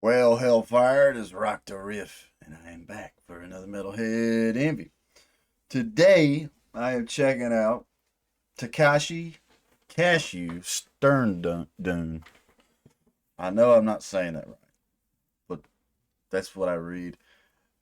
Well, Hellfire, it is Rock the Riff, and I am back for another Metalhead Envy. Today, I am checking out Takeshi'S Cashew Sterndune. I know I'm not saying that right, but that's what I read.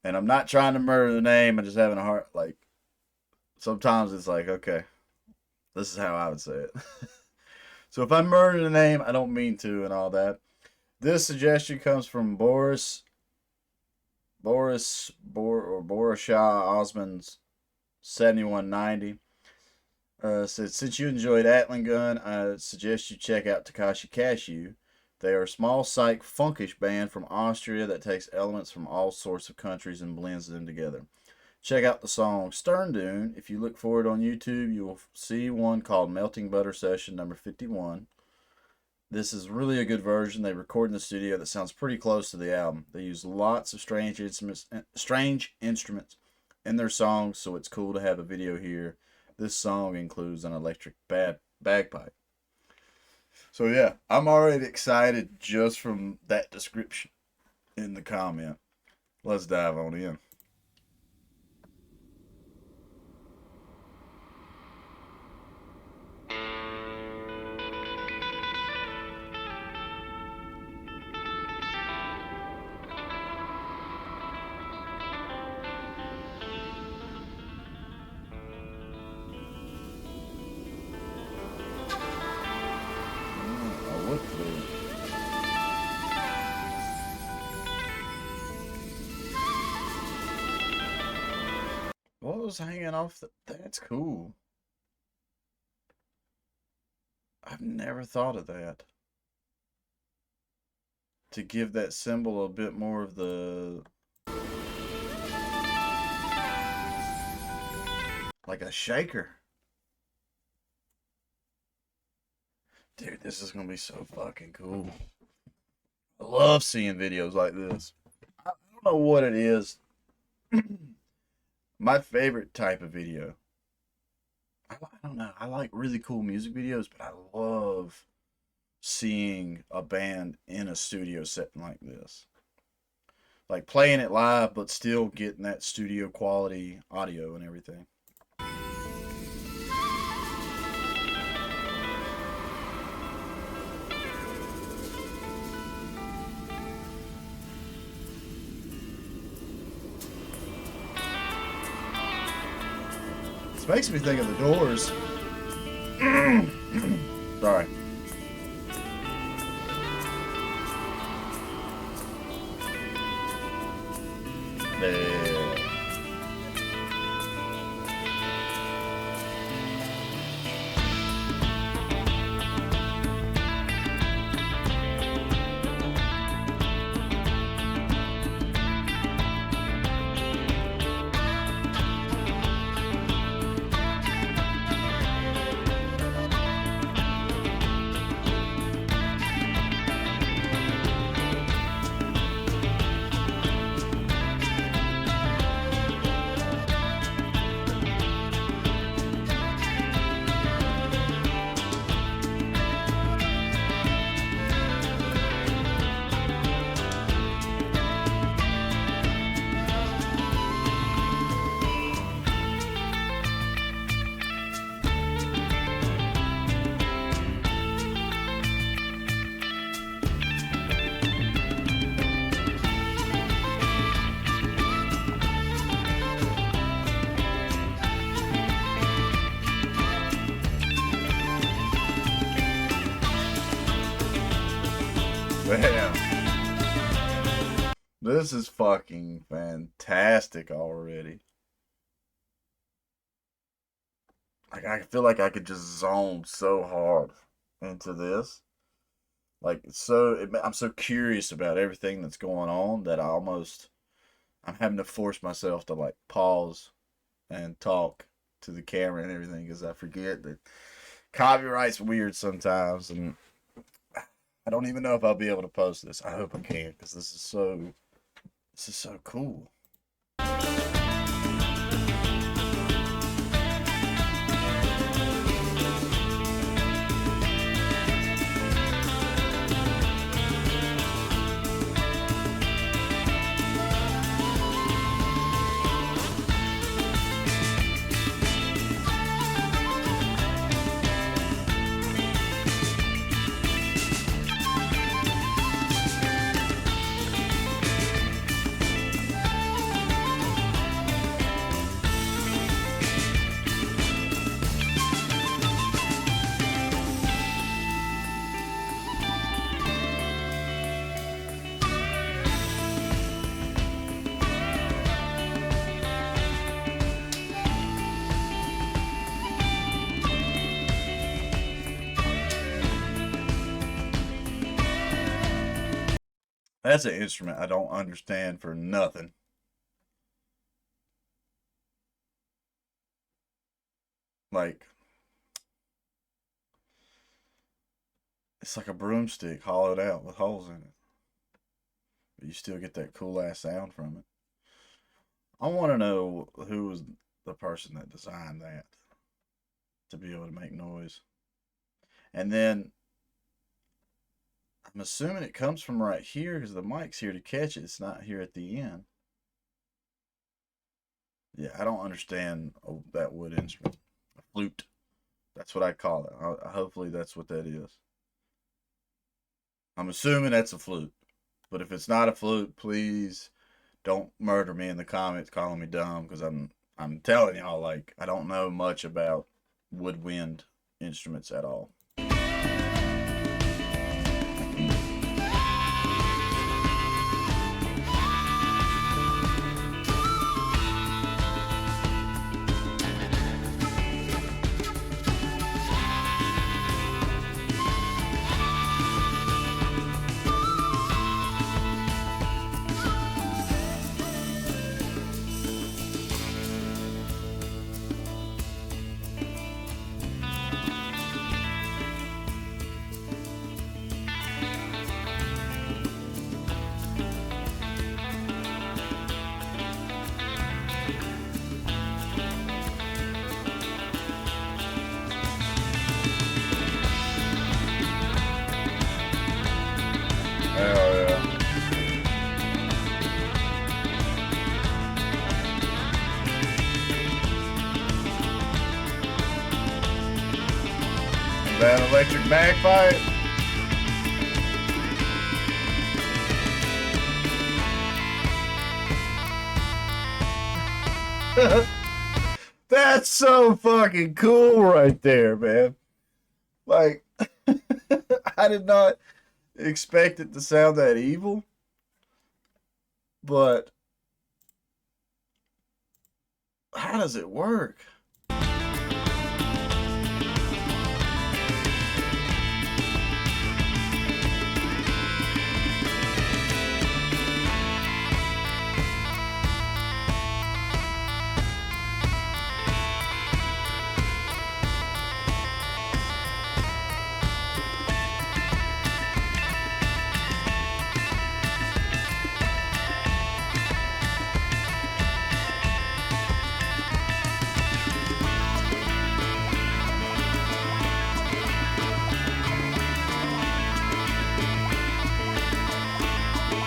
And I'm not trying to murder the name, I'm just having a heart, sometimes it's like, okay, this is how I would say it. So if I murder the name, I don't mean to and all that. This suggestion comes from Borishaw Osmond's 7190. Said, since you enjoyed Gun, I suggest you check out Takeshi'S Cashew. They are a small psych funkish band from Austria that takes elements from all sorts of countries and blends them together. Check out the song Sterndune. If you look for it on YouTube, you will see one called Melting Butter Session number 51. This is really a good version. They record in the studio that sounds pretty close to the album. They use lots of strange instruments in their songs, so it's cool to have a video here. This song includes an electric bagpipe. So yeah, I'm already excited just from that description in the comment. Let's dive on in. I look through. What was hanging off that's cool. I've never thought of that. To give that symbol a bit more of the, like a shaker. Dude, this is gonna be so fucking cool. I love seeing videos like this. I don't know what it is. My favorite type of video. I don't know. I like really cool music videos, but I love seeing a band in a studio setting like this. Like playing it live, but still getting that studio quality audio and everything. This makes me think of the Doors. Sorry. Yeah. Damn. This is fucking fantastic already. Like I feel like I could just zone so hard into this. Like I'm so curious about everything that's going on that I'm having to force myself to like pause and talk to the camera and everything because I forget that copyright's weird sometimes, and I don't even know if I'll be able to post this. I hope I can because this is so cool. That's an instrument I don't understand for nothing. Like, it's like a broomstick hollowed out with holes in it. But you still get that cool ass sound from it. I want to know who was the person that designed that to be able to make noise. And then I'm assuming it comes from right here because the mic's here to catch it. It's not here at the end. Yeah, I don't understand that wood instrument. A flute. That's what I call it. Hopefully that's what that is. I'm assuming that's a flute. But if it's not a flute, please don't murder me in the comments calling me dumb because I'm telling y'all, like, I don't know much about woodwind instruments at all. Hell yeah. Is that an electric bagpipe? That's so fucking cool right there, man. Like, I did not expect it to sound that evil, but how does it work?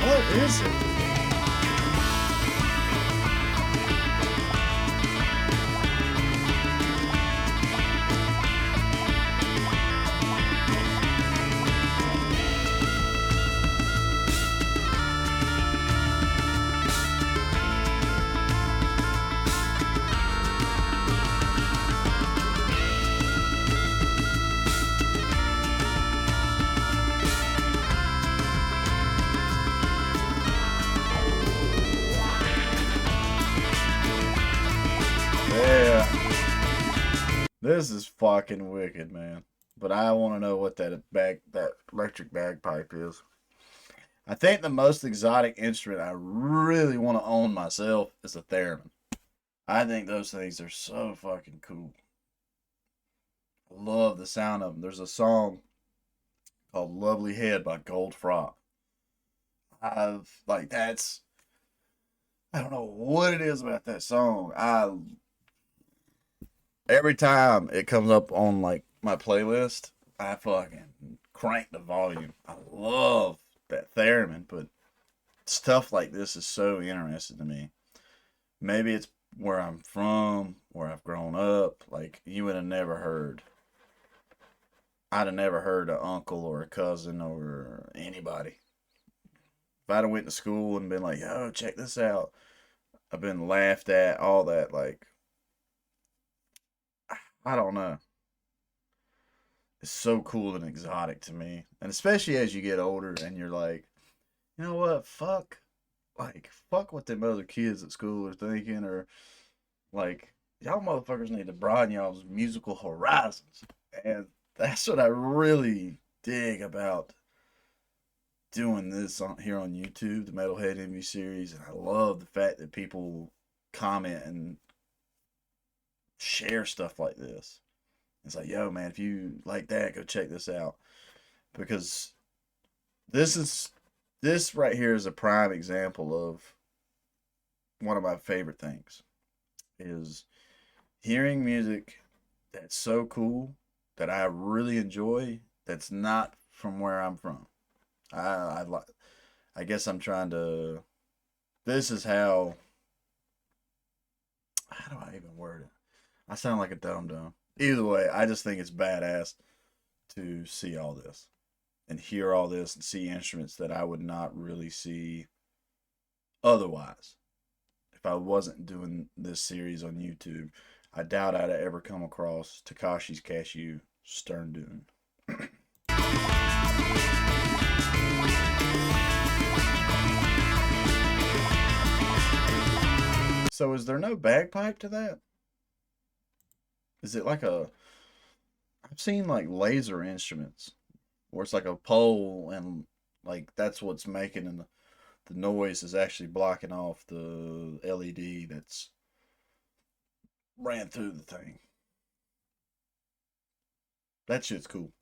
What is it? Yeah. This is fucking wicked, man. But I want to know what that electric bagpipe is. I think the most exotic instrument I really want to own myself is a theremin. I think those things are so fucking cool. I love the sound of them. There's a song called "Lovely Head" by Gold Frock. I've like that's I don't know what it is about that song. I Every time it comes up on like my playlist, I fucking crank the volume. I love that theremin, but stuff like this is so interesting to me. Maybe it's where I'm from, where I've grown up. Like you would have never heard. I'd have never heard an uncle or a cousin or anybody. If I'd have went to school and been like, "Yo, check this out," I've been laughed at, all that. Like I don't know. It's so cool and exotic to me, and especially as you get older and you're like, you know what, fuck what them other kids at school are thinking, or like y'all motherfuckers need to broaden y'all's musical horizons. And that's what I really dig about doing this on here on YouTube, the Metalhead Envy series, and I love the fact that people comment and share stuff like this. It's like, yo, man, if you like that, go check this out because this is this right here is a prime example of one of my favorite things is hearing music that's so cool that I really enjoy that's not from where I'm from. I like. I guess I'm trying to. This is how. How do I even word it? I sound like a dum dum. Either way, I just think it's badass to see all this and hear all this and see instruments that I would not really see otherwise. If I wasn't doing this series on YouTube, I doubt I'd ever come across Takeshi'S Cashew, Sterndune. So is there no bagpipe to that? Is it like a? I've seen like laser instruments where it's like a pole and like that's what's making and the noise is actually blocking off the LED that's ran through the thing. That shit's cool.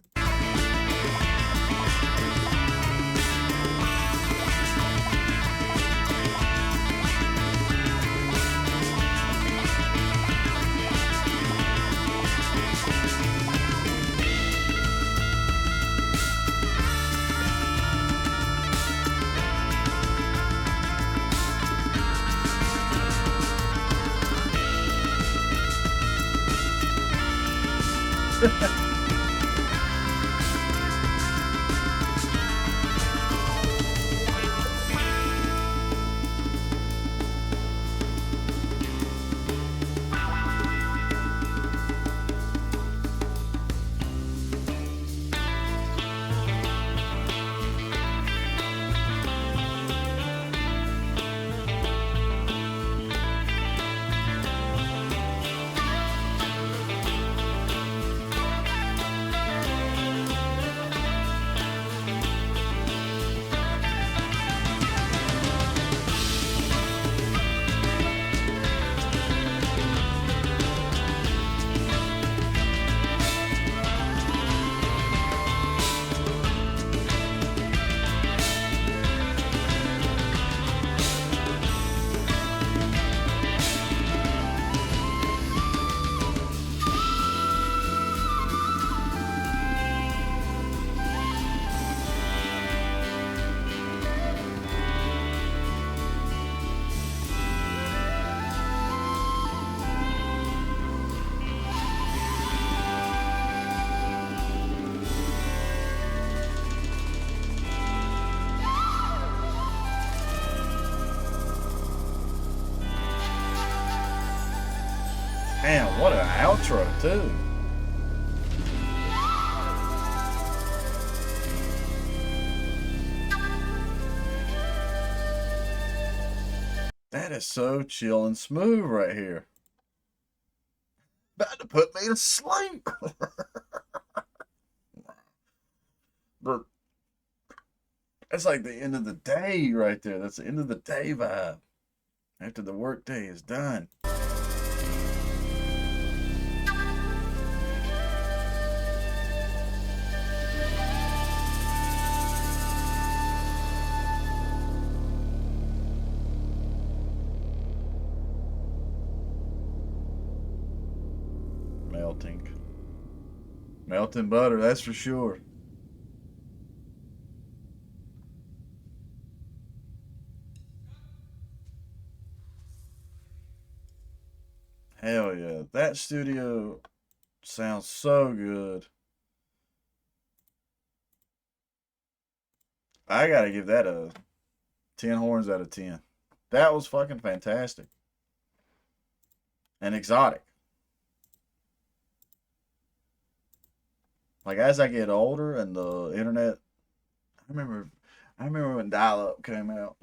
Man, what an outro too. That is so chill and smooth right here. About to put me to sleep. But that's like the end of the day right there. That's the end of the day vibe. After the work day is done. Melting. Melting butter, that's for sure. Hell yeah. That studio sounds so good. I gotta give that a 10 horns out of 10. That was fucking fantastic. And exotic. Like as I get older and the internet I remember I remember when dial up came out.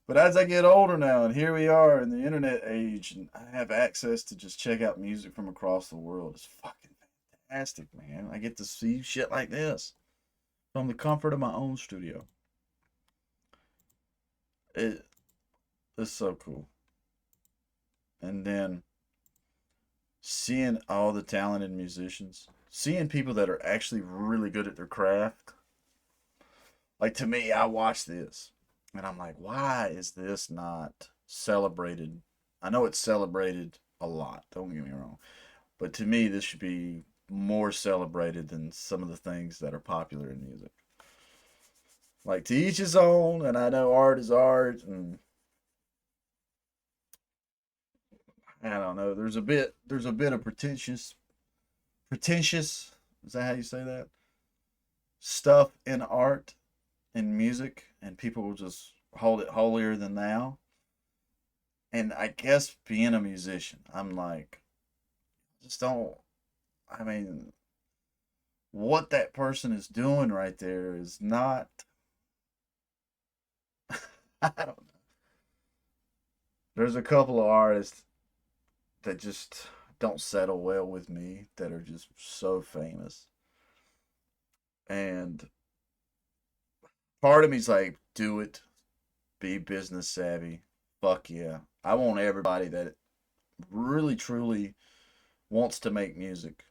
But as I get older now, and here we are in the internet age, and I have access to just check out music from across the world, it's fucking fantastic, man. I get to see shit like this. from the comfort of my own studio. It is so cool. And then seeing all the talented musicians, seeing people that are actually really good at their craft. Like to me, I watch this and I'm like, why is this not celebrated? I know it's celebrated a lot, don't get me wrong. But to me, this should be more celebrated than some of the things that are popular in music. Like to each his own, and I know art is art, and I don't know. There's a bit of pretentious. Is that how you say that? Stuff in art and music, and people will just hold it holier than thou. And I guess being a musician, I'm like, just don't. I mean, what that person is doing right there is not. I don't know. There's a couple of artists that just don't settle well with me that are just so famous. And part of me's like, do it, be business savvy. Fuck yeah. I want everybody that really truly wants to make music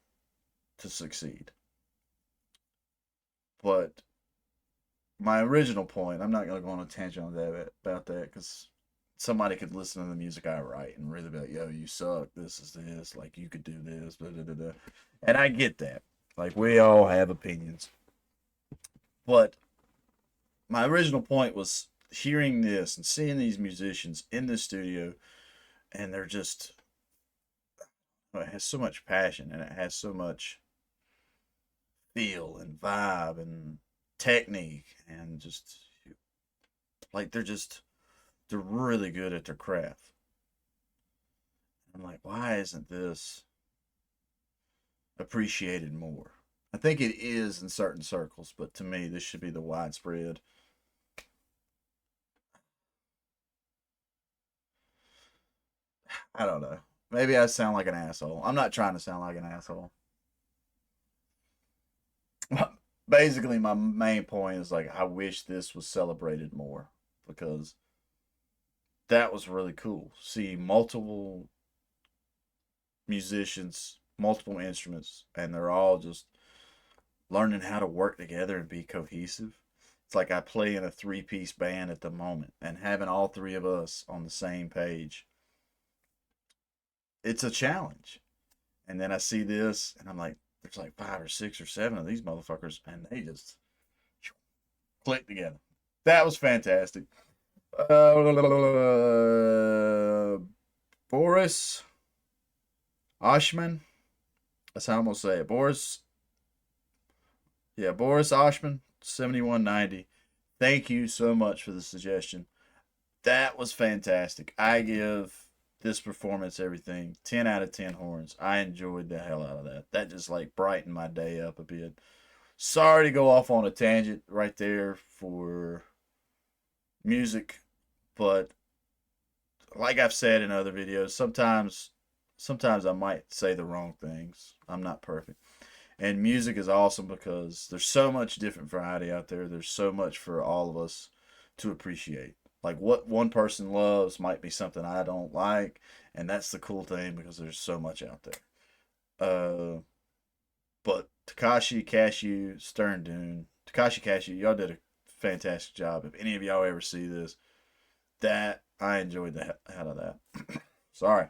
to succeed. But my original point, I'm not going to go on a tangent on that about that because somebody could listen to the music I write and really be like, yo, you suck. This is this. Like, you could do this. Blah, blah, blah, blah. And I get that. Like, we all have opinions. But my original point was hearing this and seeing these musicians in the studio, and they're just, it has so much passion and it has so much feel and vibe and technique and just like they're really good at their craft. I'm like, why isn't this appreciated more? I think it is in certain circles, but to me, this should be the widespread. I don't know. Maybe I sound like an asshole. I'm not trying to sound like an asshole. Basically, my main point is like, I wish this was celebrated more because that was really cool. See multiple musicians, multiple instruments, and they're all just learning how to work together and be cohesive. It's like I play in a three-piece band at the moment, and having all three of us on the same page, it's a challenge. And then I see this, and I'm like, there's like 5 or 6 or 7 of these motherfuckers, and they just click together. That was fantastic. Boris Oshman. That's how I'm gonna say it. Boris Oshman, 7190. Thank you so much for the suggestion. That was fantastic. I give this performance everything 10 out of 10 horns. I enjoyed the hell out of that. That just like brightened my day up a bit. Sorry to go off on a tangent right there for music, but like I've said in other videos, sometimes I might say the wrong things. I'm not perfect. And music is awesome because there's so much different variety out there. There's so much for all of us to appreciate. Like what one person loves might be something I don't like, and that's the cool thing because there's so much out there. But Takashi Cashew, Sterndune, Takashi Cashew, y'all did a fantastic job. If any of y'all ever see this, that I enjoyed the hell out of that. Sorry.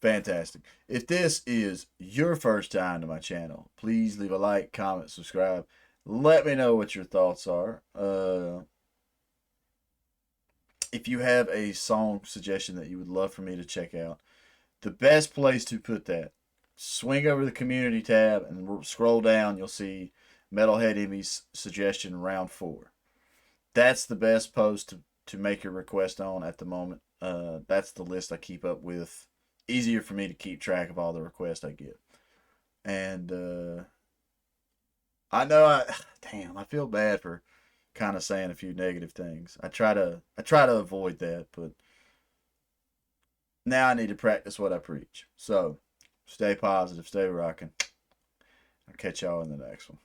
Fantastic. If this is your first time to my channel, please leave a like, comment, subscribe. Let me know what your thoughts are. If you have a song suggestion that you would love for me to check out, the best place to put that, swing over the community tab and scroll down. You'll see Metalhead Envies suggestion round 4. That's the best post to make your request on at the moment. That's the list I keep up with. Easier for me to keep track of all the requests I get. And I know damn, I feel bad for kind of saying a few negative things. I try to avoid that, but now I need to practice what I preach. So stay positive, stay rocking. I'll catch y'all in the next one.